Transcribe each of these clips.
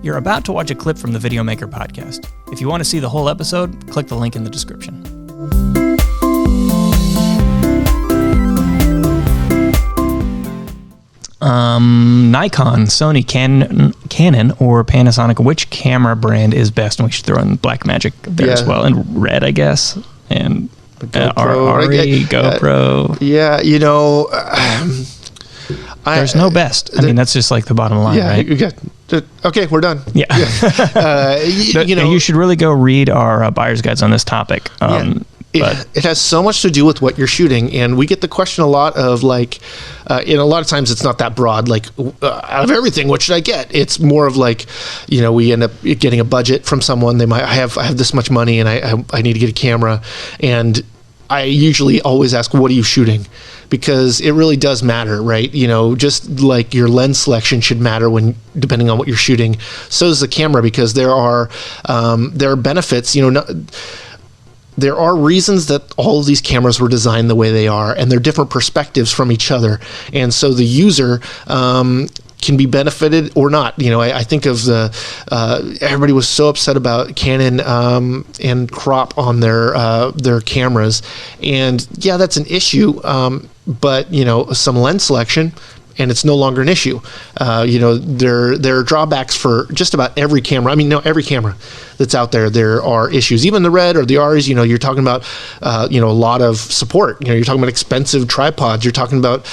You're about to watch a clip from the Videomaker Podcast. If you want to see the whole episode, click the link in the description. Nikon, Sony, Canon, or Panasonic, which camera brand is best? And we should throw in Blackmagic there as well, and Red, I guess, and GoPro. Yeah, you know, there's no best. I mean, that's just like the bottom line, right? Okay, we're done. Yeah. You should really go read our buyer's guides on this topic. It has so much to do with what you're shooting, and we get the question a lot of like, and a lot of times it's not that broad, like out of everything, what should I get? It's more of like, you know, we end up getting a budget from someone. They might I have this much money and I need to get a camera, and I usually always ask, what are you shooting? Because it really does matter, right? You know, just like your lens selection should matter depending on what you're shooting. So does the camera, because there are benefits, you know. There are reasons that all of these cameras were designed the way they are, and they're different perspectives from each other. And so the user can be benefited or not. You know, I think of everybody was so upset about Canon and crop on their cameras, and yeah, that's an issue. But you know, some lens selection, and it's no longer an issue. You know, there are drawbacks for just about every camera. I mean, no, every camera that's out there, there are issues. Even the Red or the R's, you know, you're talking about, you know, a lot of support. You know, you're talking about expensive tripods. You're talking about,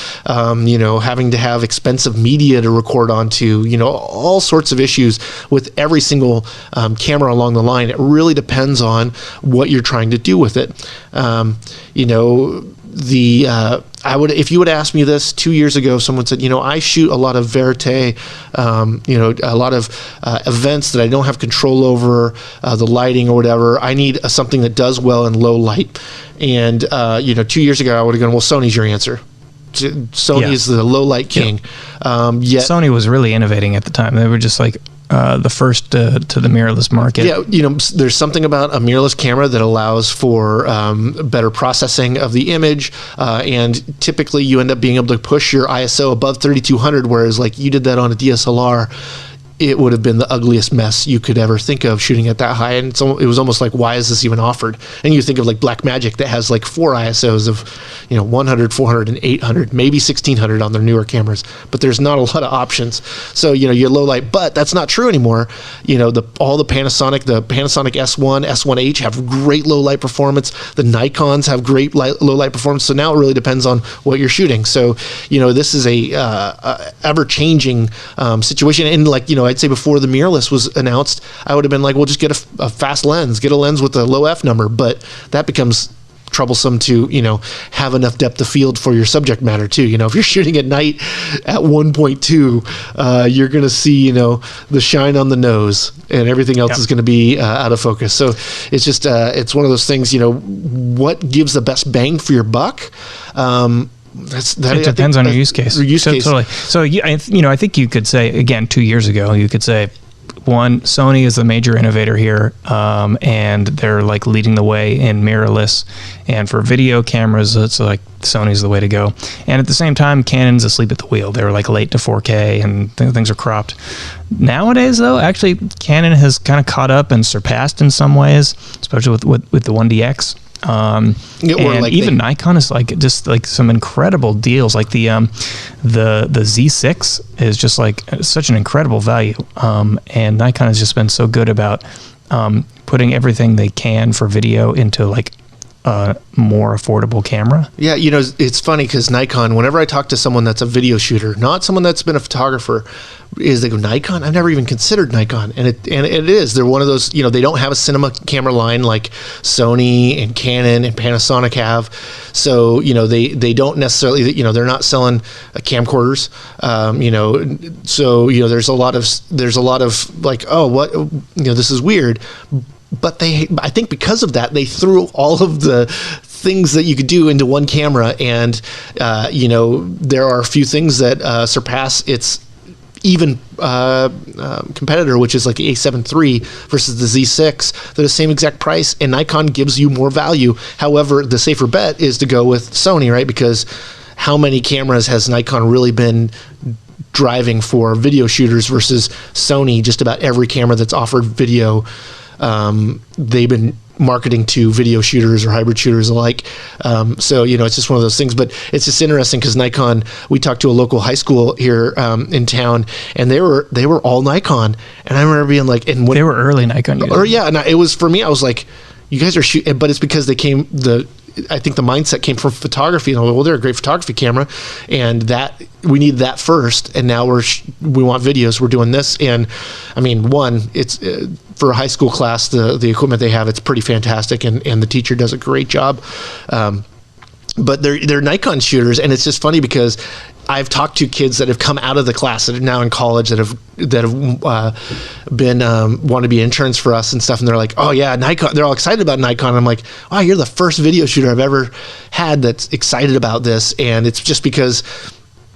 you know, having to have expensive media to record onto, you know, all sorts of issues with every single camera along the line. It really depends on what you're trying to do with it. You know, if you would ask me this 2 years ago, someone said, you know, I shoot a lot of verite, you know, a lot of events that I don't have control over, the lighting or whatever. I need something that does well in low light. And, you know, 2 years ago, I would have gone, well, Sony's your answer. Sony is the low light king. Yet Sony was really innovating at the time. They were just like the first to the mirrorless market. Yeah, you know, there's something about a mirrorless camera that allows for better processing of the image, and typically you end up being able to push your ISO above 3200, whereas like you did that on a DSLR, it would have been the ugliest mess you could ever think of shooting at that high. And so it was almost like, why is this even offered? And you think of like Blackmagic that has like 4 ISOs of, you know, 100, 400, and 800, maybe 1600 on their newer cameras, but there's not a lot of options. So, you know, you're low light, but that's not true anymore. You know, the Panasonic S1, S1H have great low light performance. The Nikons have great low light performance. So now it really depends on what you're shooting. So, you know, this is a ever changing situation. And like, you know, I'd say before the mirrorless was announced, I would have been like, well, just get a fast lens, get a lens with a low F number, but that becomes troublesome to, you know, have enough depth of field for your subject matter too. You know, if you're shooting at night at 1.2, you're going to see, you know, the shine on the nose, and everything else is going to be out of focus. So it's just, it's one of those things, you know, what gives the best bang for your buck? It depends on your use case. Totally. So, you know, I think you could say, again, 2 years ago, you could say, one, Sony is the major innovator here, and they're like leading the way in mirrorless. And for video cameras, it's like Sony's the way to go. And at the same time, Canon's asleep at the wheel. They were like late to 4K, and things are cropped. Nowadays, though, actually, Canon has kind of caught up and surpassed in some ways, especially with the 1DX. And like even Nikon is like just like some incredible deals. Like the Z6 is just like such an incredible value. And Nikon has just been so good about putting everything they can for video into like a more affordable camera. Yeah, you know, it's funny because Nikon, whenever I talk to someone that's a video shooter, not someone that's been a photographer, is they go, Nikon? I've never even considered Nikon. And it is. They're one of those, you know, they don't have a cinema camera line like Sony and Canon and Panasonic have. So, you know, they don't necessarily, you know, they're not selling camcorders. You know, so, you know, there's a lot of like, oh, what, you know, this is weird. But I think because of that, they threw all of the things that you could do into one camera. And, you know, there are a few things that surpass its even competitor, which is like the A7 III versus the Z6. They're the same exact price, and Nikon gives you more value. However, the safer bet is to go with Sony, right? Because how many cameras has Nikon really been driving for video shooters versus Sony. Just about every camera that's offered video, they've been marketing to video shooters or hybrid shooters alike. So, it's just one of those things, but it's just interesting because Nikon, we talked to a local high school here in town, and they were all Nikon. And I remember being like, and when they were early Nikon users. Or yeah. And it was, for me, I was like, you guys are shooting, but it's because I think the mindset came from photography. And well, they're a great photography camera, and that we need that first. And now we want videos. We're doing this. And I mean, it's for a high school class, the equipment they have, it's pretty fantastic, and the teacher does a great job. But they're Nikon shooters, and it's just funny because I've talked to kids that have come out of the class that are now in college that have been want to be interns for us and stuff, and they're like, oh yeah, Nikon. They're all excited about Nikon. I'm like, wow, you're the first video shooter I've ever had that's excited about this, and it's just because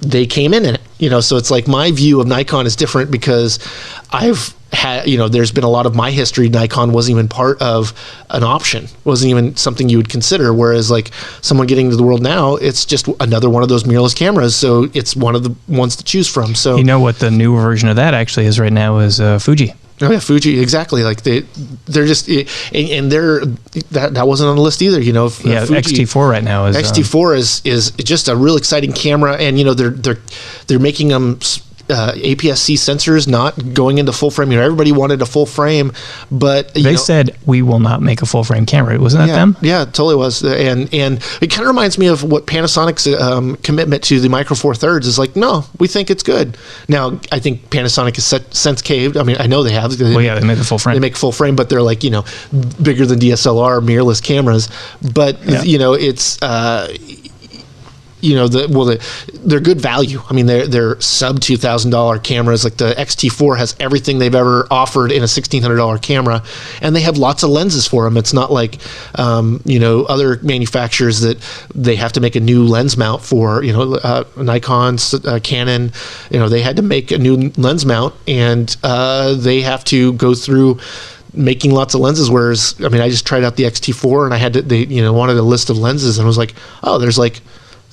they came in it, so it's like my view of Nikon is different because I've had, there's been a lot of my history. Nikon wasn't even part of an option, wasn't even something you would consider. Whereas like someone getting into the world now, it's just another one of those mirrorless cameras. So it's one of the ones to choose from. So what the new version of that actually is right now is Fuji. Oh yeah, Fuji, exactly. Like they're just, and that wasn't on the list either. Yeah, Fuji, X-T4 right now is X-T4 is just a real exciting camera, and they're making them APS-C sensors, not going into full frame. Everybody wanted a full frame, but they said we will not make a full frame camera. Wasn't that them? Yeah, it totally was. And it kind of reminds me of what Panasonic's commitment to the Micro Four Thirds is like. No, we think it's good. Now I think Panasonic has since caved. I mean, I know they have. They make the full frame. They make full frame, but they're like bigger than DSLR mirrorless cameras. But it's. They're good value. I mean, they're sub $2,000 cameras. Like the X-T4 has everything they've ever offered in a $1,600 camera, and they have lots of lenses for them. It's not like other manufacturers that they have to make a new lens mount for. Nikon, Canon. They had to make a new lens mount, and they have to go through making lots of lenses, whereas I mean, I just tried out the X-T4, and I had to. They wanted a list of lenses, and I was like, oh, there's like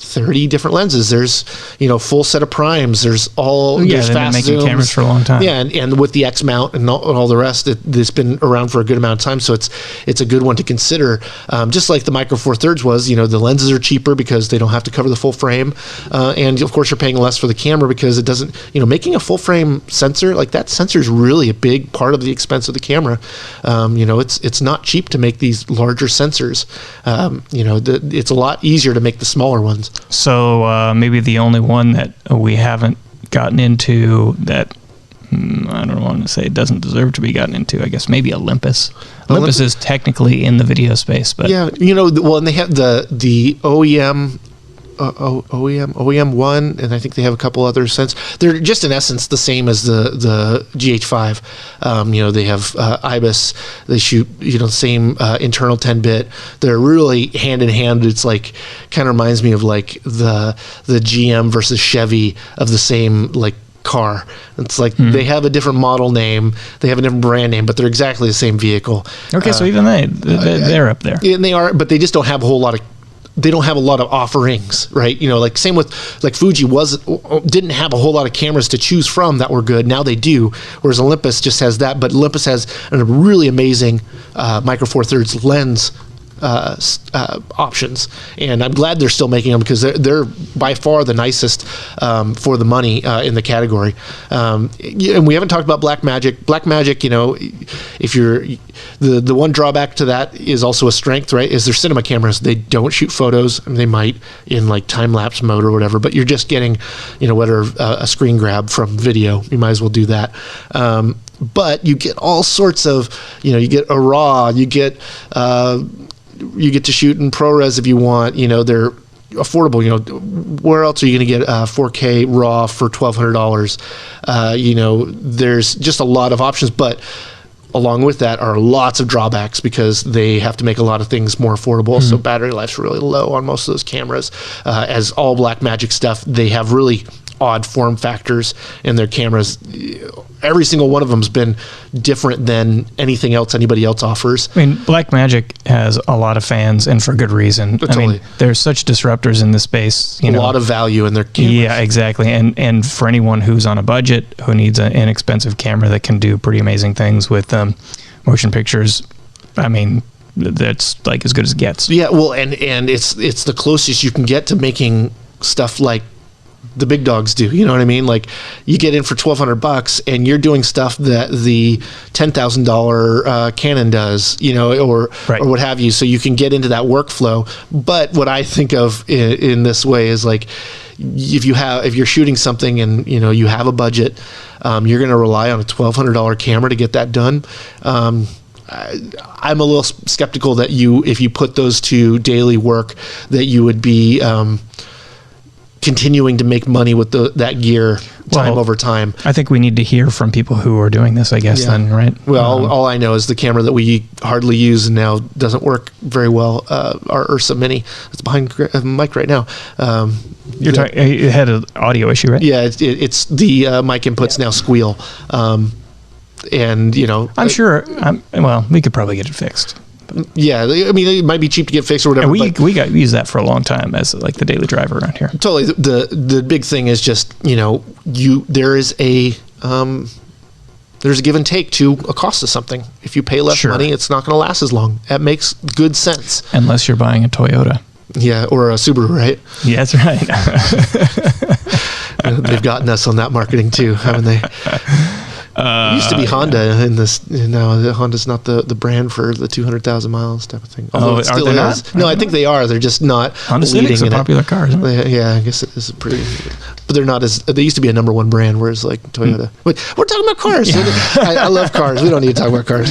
30 different lenses. There's full set of primes. There's all they've been making zooms. Cameras for a long time. Yeah, and with the X mount and all the rest, it's been around for a good amount of time. So it's a good one to consider. Just like the Micro Four Thirds was, the lenses are cheaper because they don't have to cover the full frame, and of course you're paying less for the camera because it doesn't. Making a full frame sensor, like that sensor is really a big part of the expense of the camera. It's not cheap to make these larger sensors. It's a lot easier to make the smaller ones. So maybe the only one that we haven't gotten into that I don't want to say it doesn't deserve to be gotten into. I guess maybe Olympus. Olympus is technically in the video space, but yeah, and they have the OEM. OEM 1, and I think they have a couple other sensors. They're just in essence the same as the GH5. They have IBIS. They shoot the same internal 10-bit. They're really hand in hand. It's like kind of reminds me of like the GM versus Chevy of the same like car. It's like they have a different model name, they have a different brand name, but they're exactly the same vehicle. Okay, so even they're up there. And they are, but they just don't have a whole lot of. They don't have a lot of offerings, right? Like same with like Fuji didn't have a whole lot of cameras to choose from that were good. Now they do, whereas Olympus just has that. But Olympus has a really amazing Micro Four Thirds lens options, and I'm glad they're still making them because they're by far the nicest for the money in the category. And we haven't talked about Blackmagic. Blackmagic, if you're the one drawback to that is also a strength, right? Is their cinema cameras. They don't shoot photos. I mean, they might in like time lapse mode or whatever, but you're just getting, whether a screen grab from video. You might as well do that. But you get all sorts of, you get a RAW, you get to shoot in ProRes if you want. They're affordable. Where else are you going to get 4K RAW for $1,200? There's just a lot of options, but along with that are lots of drawbacks because they have to make a lot of things more affordable. So battery life's really low on most of those cameras. As all Blackmagic stuff, they have really odd form factors in their cameras. Every single one of them's been different than anything else anybody else offers. I mean, Blackmagic has a lot of fans, and for good reason. Totally. I mean, there's such disruptors in this space. A lot of value in their cameras. Yeah, exactly. And for anyone who's on a budget, who needs an inexpensive camera that can do pretty amazing things with motion pictures, I mean, that's like as good as it gets. Yeah, well, and it's the closest you can get to making stuff like the big dogs do. You know what I mean? Like, you get in for $1,200 and you're doing stuff that the $10,000 Canon does, you know, or what have you. So you can get into that workflow. But what I think of in this way is, like, if you're shooting something and, you know, you have a budget, you're going to rely on a $1,200 camera to get that done. I'm a little skeptical that if you put those to daily work, that you would be continuing to make money with that gear over time. I think we need to hear from people who are doing this, I guess, then, right? Well, all I know is the camera that we hardly use and now doesn't work very well, our Ursa Mini. It's behind Mike right now. You're talking, it had an audio issue, right? Yeah, it's the mic inputs now squeal. And, you know, I'm sure, well, we could probably get it fixed. Yeah, I mean, it might be cheap to get fixed or whatever. And we used that for a long time as like the daily driver around here. Totally. The big thing is just, you know, there's a give and take to a cost of something. If you pay less money, it's not going to last as long. That makes good sense. Unless you're buying a Toyota. Yeah, or a Subaru, right? Yeah, that's right. They've gotten us on that marketing too, haven't they? It used to be Honda in this. Now Honda's not the brand for the 200,000 miles type of thing. Although it still is. Not? No, I think they are. They're just not. Honda Civic's a popular car, isn't it? Yeah, I guess it is pretty. But they're not as. They used to be a number one brand, whereas like Toyota. But we're talking about cars. Yeah. I love cars. We don't need to talk about cars.